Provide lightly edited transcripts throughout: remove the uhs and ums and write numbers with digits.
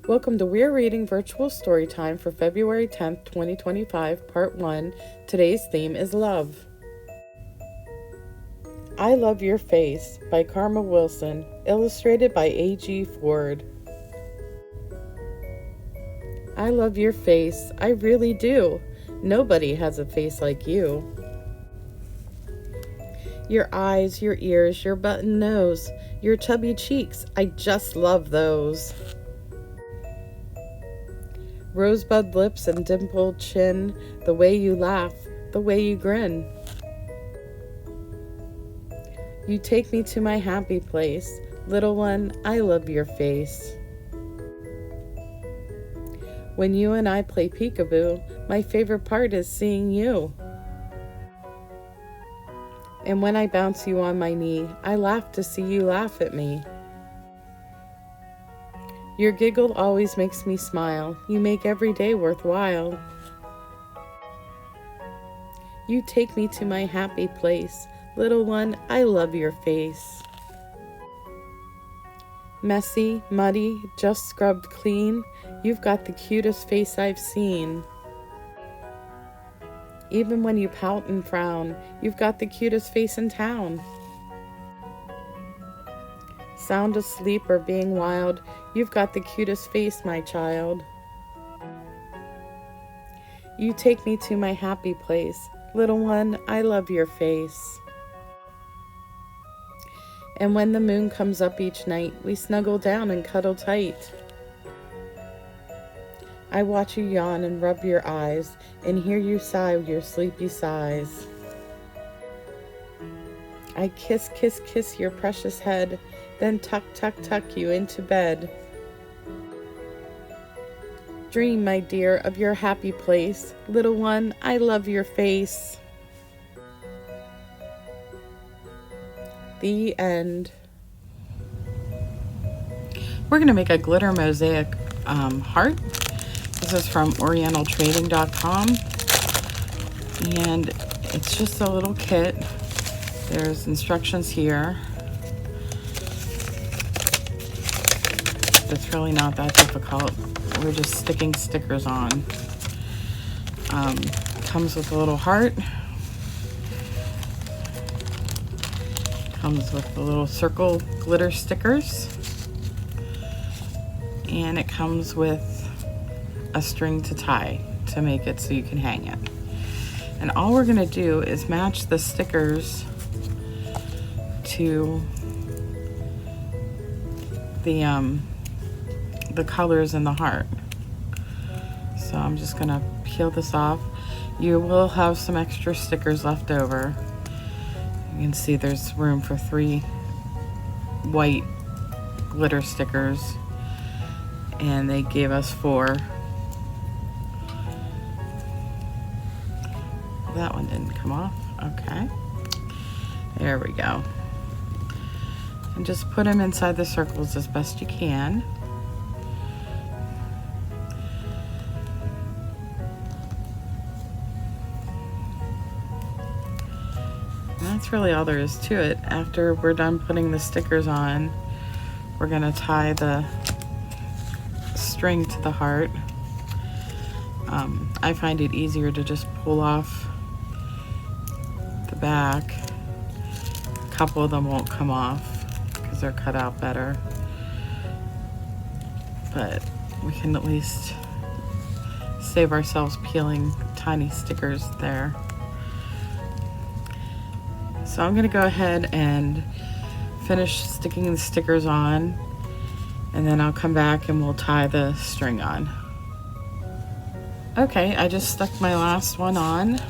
Welcome to Weir Reading Virtual Storytime for February 10th, 2025, Part 1. Today's theme is love. I Love Your Face by Karma Wilson, illustrated by A.G. Ford. I love your face, I really do. Nobody has a face like you. Your eyes, your ears, your button nose, your chubby cheeks, I just love those. Rosebud lips and dimpled chin, the way you laugh, the way you grin. You take me to my happy place. Little one, I love your face. When you and I play peekaboo, my favorite part is seeing you. And when I bounce you on my knee, I laugh to see you laugh at me. Your giggle always makes me smile. You make every day worthwhile. You take me to my happy place. Little one, I love your face. Messy, muddy, just scrubbed clean. You've got the cutest face I've seen. Even when you pout and frown, you've got the cutest face in town. Sound asleep or being wild, you've got the cutest face, my child. You take me to my happy place. Little one, I love your face. And when the moon comes up each night, we snuggle down and cuddle tight. I watch you yawn and rub your eyes and hear you sigh your sleepy sighs. I kiss, kiss, kiss your precious head, then tuck, tuck, tuck you into bed. Dream, my dear, of your happy place. Little one, I love your face. The end. We're going to make a glitter mosaic heart. This is from orientaltrading.com. And it's just a little kit. There's instructions here. It's really not that difficult. We're just sticking stickers on. Comes with a little heart. Comes with the little circle glitter stickers. And it comes with a string to tie to make it so you can hang it. And all we're gonna do is match the stickers to the colors in the heart. So I'm just gonna peel this off. You will have some extra stickers left over. You can see there's room for 3 white glitter stickers, and they gave us 4. That one didn't come off. Okay, there we go. And just put them inside the circles as best you can. And that's really all there is to it. After we're done putting the stickers on, we're gonna tie the string to the heart. I find it easier to just pull off the back. A couple of them won't come off because they're cut out better, but we can at least save ourselves peeling tiny stickers there. So I'm gonna go ahead and finish sticking the stickers on, and then I'll come back and we'll tie the string on. Okay, I just stuck my last one on,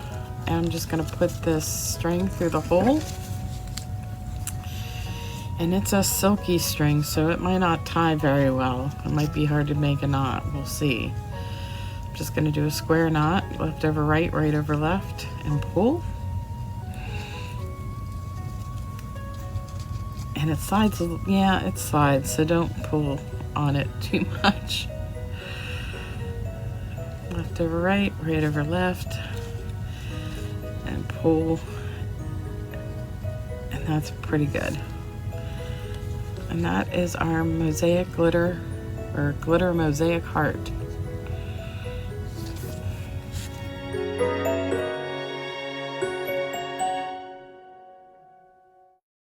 and I'm just gonna put this string through the hole. And it's a silky string, so it might not tie very well. It might be hard to make a knot, we'll see. I'm just gonna do a square knot, left over right, right over left, and pull. And it slides, yeah, it slides, so don't pull on it too much. Left over right, right over left, and pull. And that's pretty good. And that is our Mosaic glitter or glitter mosaic heart.